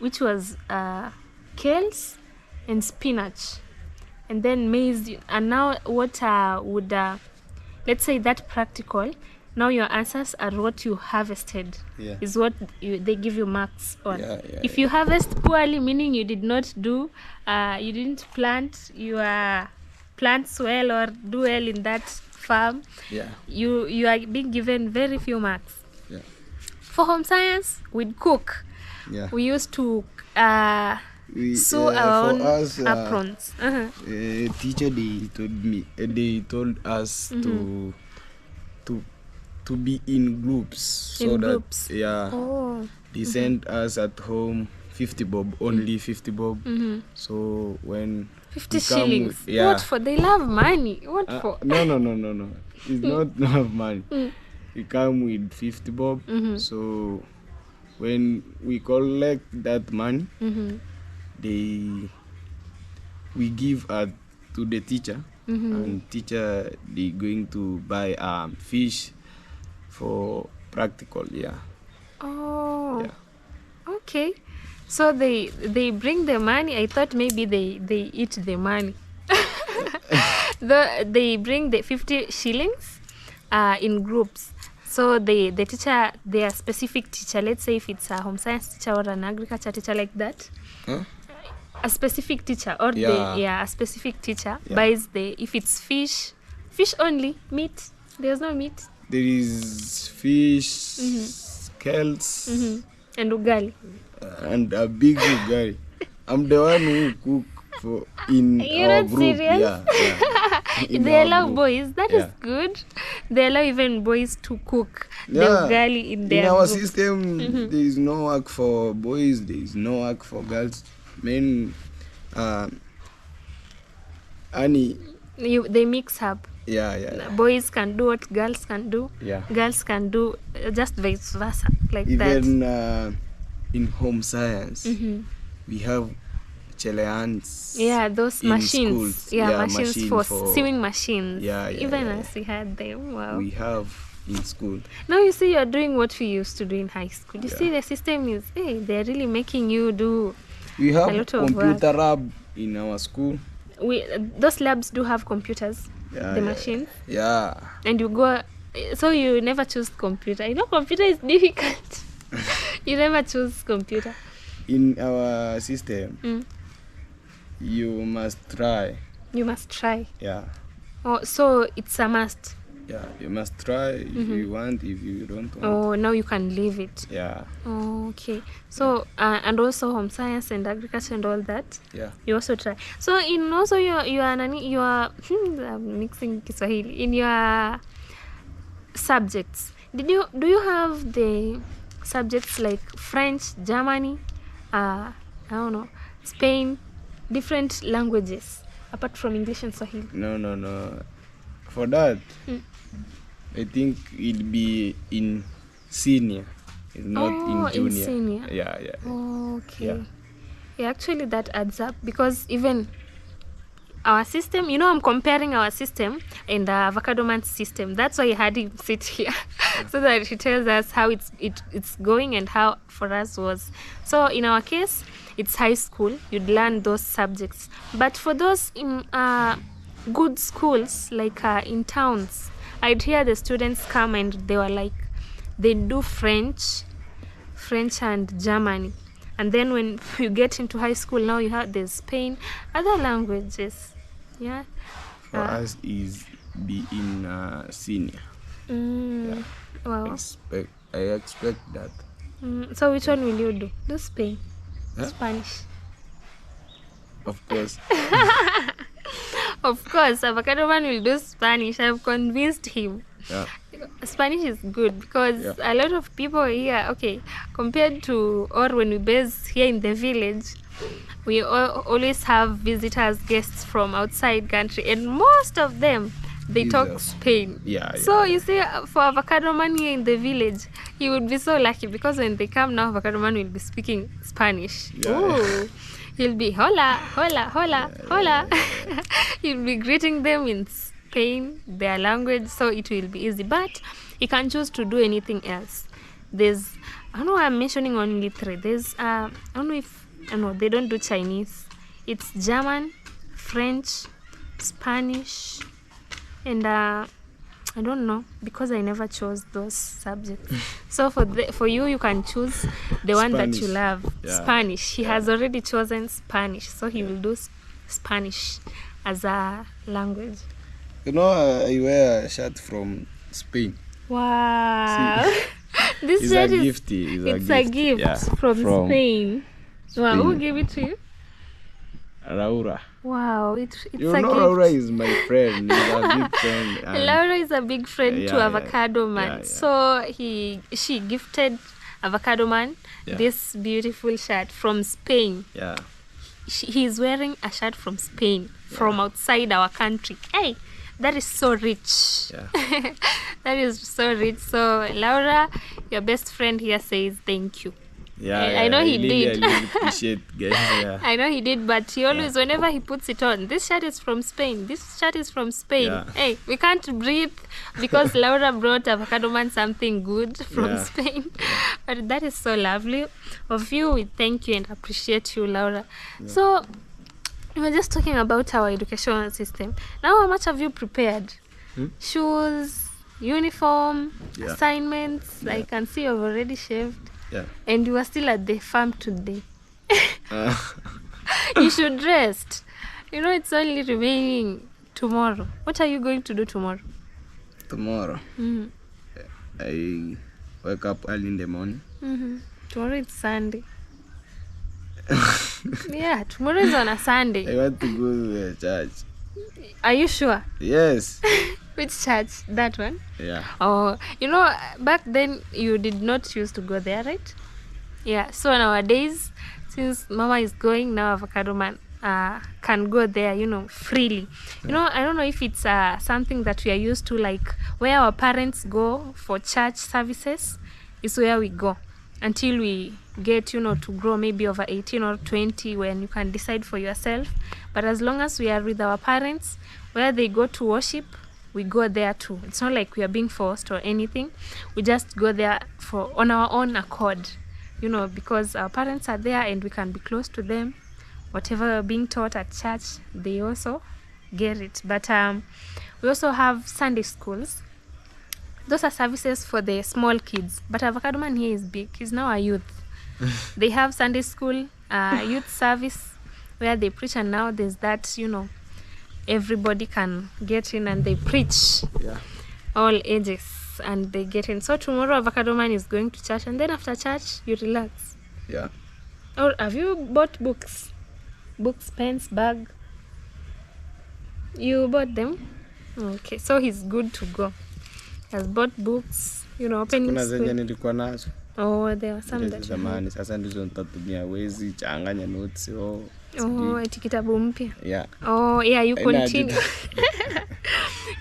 which was kales and spinach, and then maize. And now what would let's say that practical, now your answers are what you harvested. Yeah. Is what they give you marks on. Yeah, If you harvest poorly, meaning you did not do you didn't plant your plants well or do well in that farm, Yeah. you are being given very few marks. Yeah. For home science, we'd cook. Yeah. We used to We, sew our own for us, aprons. Teacher, they told us to be in groups, In so groups. that Oh. they sent us at home 50 bob, only 50 bob. So when 50 we come shillings. with- yeah. What for? They love money. What for? No. It's not enough money. We come with 50 bob. So when we collect that money, we give to the teacher, and teacher they going to buy fish for practical. Yeah. Oh. Yeah. Okay. So they bring the money. I thought maybe they eat the money. They bring the 50 shillings in groups. So the teacher, their specific teacher, let's say if it's a home science teacher or an agriculture teacher like that, Huh? a specific teacher or a specific teacher Yeah. buys if it's fish only, meat. There's no meat. There is fish, scales, And ugali. and a big ugali. I'm the one who cook in You're our not group. serious? Yeah. In They our allow group. boys. That is good. They allow even boys to cook the Yeah. ugali in their In our group. system, there is no work for boys. There is no work for girls. Men, They mix up. yeah. Boys can do what girls can do. Yeah. Girls can do just vice versa, like Even that. in home science, we have cheleans. Yeah, those in machines. schools. Yeah, machines machine for for- sewing machines. Yeah, Even yeah. as we had them. Wow. We have in school. Now you see, you're doing what we used to do in high school. You Yeah. see, the system is, they're really making you do. We have lot of computer lab in our school. Those labs do have computers, Yeah, the yeah. machine, Yeah. and you go. So you never choose computer. I know computer is difficult. You never choose computer. In our system, you must try. You must try. Yeah. Oh, so it's a must. Yeah. You must try if you want. If you don't want. Oh, now you can leave it. Yeah. Oh, okay. So and also home science and agriculture and all that. Yeah. You also try. So in also you are I'm mixing Kiswahili in your subjects. Do you have the subjects like French, Germany, I don't know, Spain, different languages apart from English and Swahili? No. For that, I think it'll be in senior. It's not in in junior. senior. Yeah. Okay. Yeah, actually that adds up because even our system, I'm comparing our system and the avocado man's system. That's why I had him sit here so that he tells us how it's going and how for us was. So in our case, it's high school. You'd learn those subjects. But for those in good schools, like in towns, I'd hear the students come and they were like, they do French and Germany. And then when you get into high school, now you have the Spain, other languages. Yeah. For us is be in senior. Yeah. Wow. I expect that. So which one will you do? Do Spain? Huh? Spanish? Of course. Of course, Avocado Man will do Spanish. I've convinced him. Yeah. Spanish is good because a lot of people here, compared to or when we base here in the village, we always have visitors, guests from outside country, and most of them they talk Spain. So you see, for Avocado Man here in the village, he would be so lucky because when they come now, Avocado Man will be speaking Spanish. Yeah. He'll be hola. He'll be greeting them in Spain, their language, so it will be easy. But he can choose to do anything else. There's, I don't know why I'm mentioning only three. There's, I don't know, they don't do Chinese. It's German, French, Spanish, and I don't know because I never chose those subjects. So for you can choose the one that you love. Yeah. Spanish. He has already chosen Spanish, so he will do Spanish as a language. You know, I wear a shirt from Spain. Wow. This It's shirt a is gift. it's a gift Yeah. from Spain. Wow, Spain. who gave it to you? Laura. Wow, it's You a know, gift. Laura is my friend. He's a big friend. and Laura is a big friend to Yeah, Avocado Man. yeah. So she gifted Avocado Man Yeah. this beautiful shirt from Spain. Yeah. He's wearing a shirt from Spain, from outside our country. Hey, that is so rich. Yeah. That is so rich. So Laura, your best friend here says thank you. I know he did. I really appreciate, guys. Yeah. I know he did, but he always, whenever he puts it on, this shirt is from Spain. This shirt is from Spain. Yeah. Hey, we can't breathe because Laura brought Avocado Man something good from Spain. But that is so lovely of you. We thank you and appreciate you, Laura. So we were just talking about our educational system. Now, how much have you prepared? Shoes, uniform, assignments. I can see you've already shaved. Yeah. And you are still at the farm today. You should rest. You know, it's only remaining tomorrow. What are you going to do tomorrow? Tomorrow, I wake up early in the morning. Tomorrow it's Sunday. Yeah, tomorrow is on a Sunday. I want to go to the church. Are you sure? Yes. Which church? That one? Yeah. Oh, you know, back then you did not used to go there, right? Yeah. So nowadays, since Mama is going now, Avocado Man can go there, you know, freely. You know, I don't know if it's something that we are used to, like where our parents go for church services is where we go until we get, you know, to grow maybe over 18 or 20 when you can decide for yourself. But as long as we are with our parents, where they go to worship, we go there too. It's not like we are being forced or anything. We just go there on our own accord, you know, because our parents are there and we can be close to them. Whatever we're being taught at church, they also get it. But we also have Sunday schools. Those are services for the small kids. But Avocado Man here is big. He's now a youth. They have Sunday school, youth service, where they preach, and now there's that, you know, everybody can get in and they preach. Yeah. All ages, and they get in. So tomorrow Avocado Man is going to church, and then after church you relax. Yeah. Or have you bought books? Books, pens, bag? You bought them? Okay, so he's good to go. He has bought books, you know, opening Kuna zenye school. nilikuwa nazo. Oh, there are some that you zamani sasa ndizo nitatumia, wezi changanya notes. eti kitabu mpya. Yeah. Oh, yeah, you continue.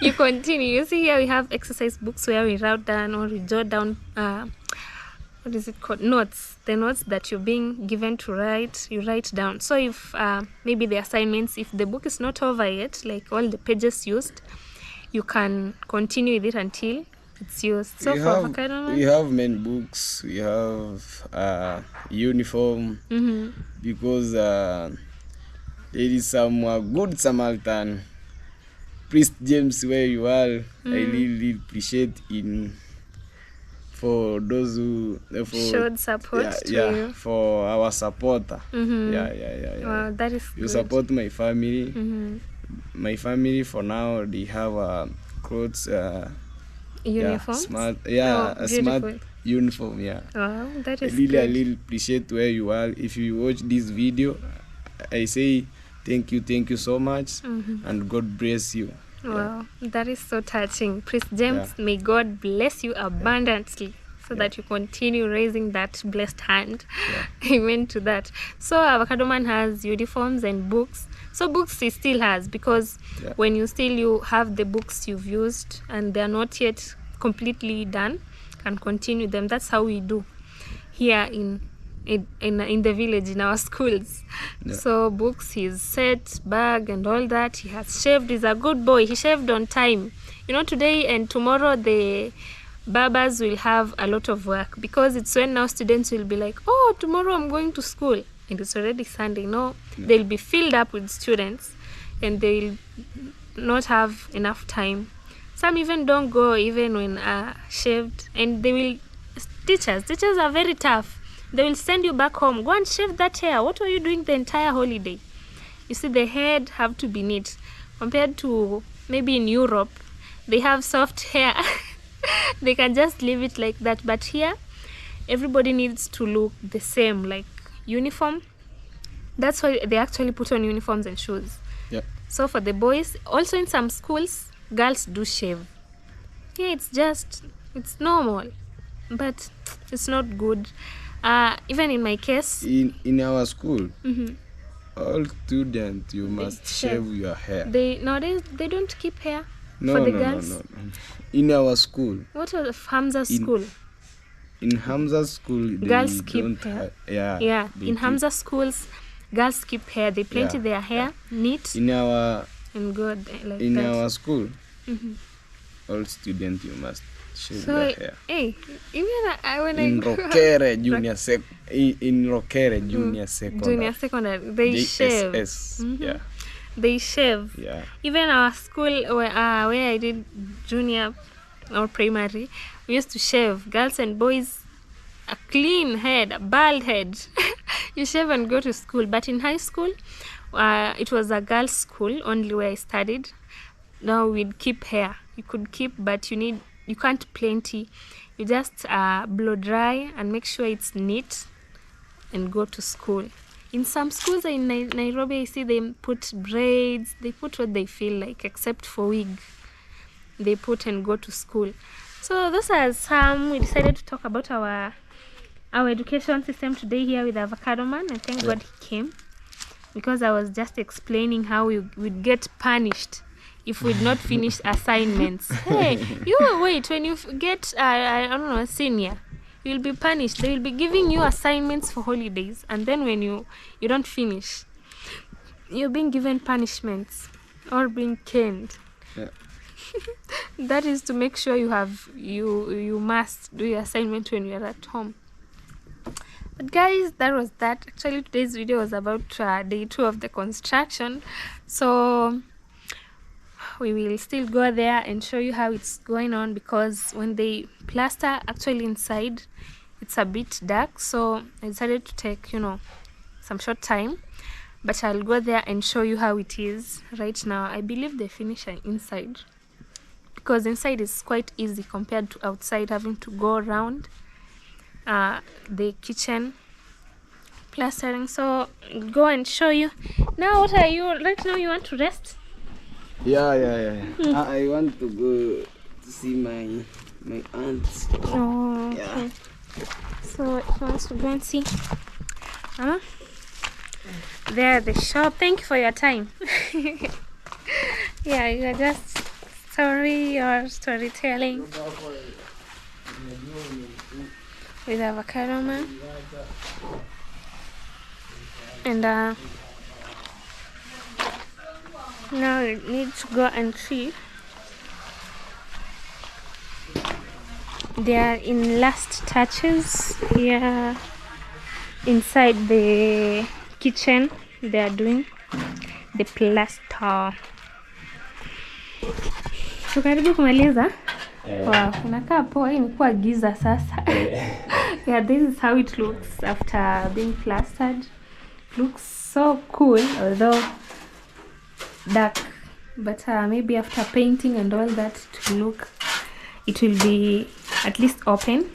You continue. You see here we have exercise books where we write down or we jot down what is it called? Notes. The notes that you're being given to write, you write down. So if maybe the assignments, if the book is not over yet, like all the pages used, you can continue with it until it's used. So we have many books, we have uniform, because there is some good Samaritan Priest James where you are. I really appreciate for those who showed support to you. For our supporter. Wow, that is you good. Support my family. My family for now, they have clothes, uniforms. Smart, a smart uniform. Yeah. Wow, that is I really good. appreciate where you are. If you watch this video, I say thank you so much, and God bless you. Wow, that is so touching. Priest James, may God bless you abundantly so that you continue raising that blessed hand. Amen to that. So Avocado Man has uniforms and books. So books he still has, because when you have the books you've used and they're not yet completely done, can continue them. That's how we do here in the village, in our schools. So books, his set, bag and all that. He has shaved. He's a good boy. He shaved on time. You know, today and tomorrow the barbers will have a lot of work, because it's when now students will be like, oh, tomorrow I'm going to school and it's already Sunday. No, they'll be filled up with students and they'll not have enough time. Some even don't go even when shaved, and they will teachers are very tough. They will send you back home, go and shave that hair. What were you doing the entire holiday? You see, the head have to be neat. Compared to maybe in Europe, they have soft hair. They can just leave it like that. But here, everybody needs to look the same, like uniform. That's why they actually put on uniforms and shoes. So for the boys, also in some schools, girls do shave. Yeah, it's normal, but it's not good. Even in my case, in our school, all students, you must shave your hair. Nowadays they don't keep hair for the girls. No. In our school. What was Hamza's school? in Hamza school, they girls keep don't hair. Yeah. In Hamza schools, girls keep hair. They plait their hair neat. In our like in that. our school, all students you must shave their hair. Hey, even when in Rokere Junior Junior Secondary, they shave. Yeah. They shave. Yeah. Even our school where I did junior or primary, we used to shave. Girls and boys, a clean head, a bald head. You shave and go to school. But in high school, it was a girls' school only where I studied. Now we'd keep hair. You could keep, but you can't plenty. You just blow dry and make sure it's neat and go to school. In some schools in Nairobi, I see them put braids. They put what they feel like, except for wig. They put and go to school. So those are some. We decided to talk about our education system today here with Avocado Man, and thank God he came, because I was just explaining how we would get punished if we'd not finish assignments. Hey, you wait, when you get I don't know, a senior, you'll be punished. They will be giving you assignments for holidays, and then when you don't finish, you're being given punishments or being caned. Yeah. That is to make sure you must do your assignment when you're at home. But guys, that was that. Actually, today's video was about day 2 of the construction, so we will still go there and show you how it's going on, because when they plaster actually inside, it's a bit dark, so I decided to take some short time, but I'll go there and show you how it is right now. I believe they finish inside, because inside is quite easy compared to outside, having to go around the kitchen plastering. So go and show you now. What are you right now? You want to rest? Yeah. I want to go to see my aunt. Oh, okay. Yeah. So he wants to go and see there the shop. Thank you for your time. Yeah, you are just storytelling with Avocado Man. And now we need to go and see. They are in last touches here inside the kitchen. They are doing the plaster. So karibu kumaliza. Wow, unakaa poa. Hii imekuwa giza sasa. Yeah, this is how it looks after being plastered. Looks so cool, although dark, but maybe after painting and all that, it will be at least open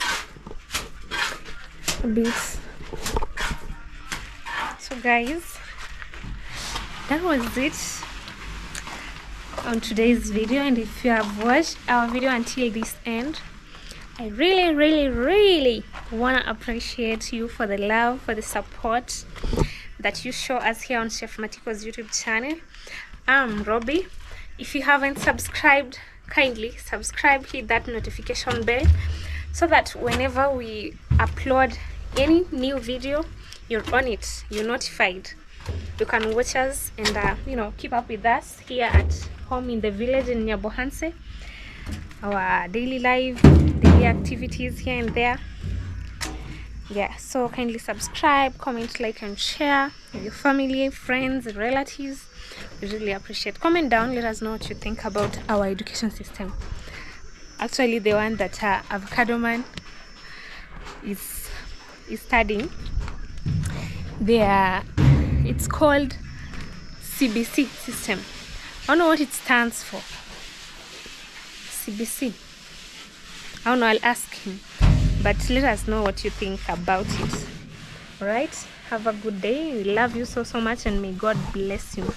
a bit. So guys, that was it on today's video, and if you have watched our video until this end, I really want to appreciate you for the love, for the support that you show us here on Chef Matiko's YouTube channel. I'm Robbie. If you haven't subscribed, kindly subscribe, hit that notification bell, so that whenever we upload any new video, you're on it, you're notified. You can watch us and keep up with us here at home in the village in Nyabohanse, our daily life, daily activities here and there. Yeah, so kindly subscribe, comment, like and share with your family, friends, relatives. We really appreciate. Comment down, let us know what you think about our education system. Actually, the one that Avocado Man is studying, it's called CBC system. I don't know what it stands for. CBC. I don't know, I'll ask him. But let us know what you think about it. Alright? Have a good day. We love you so much, and may God bless you.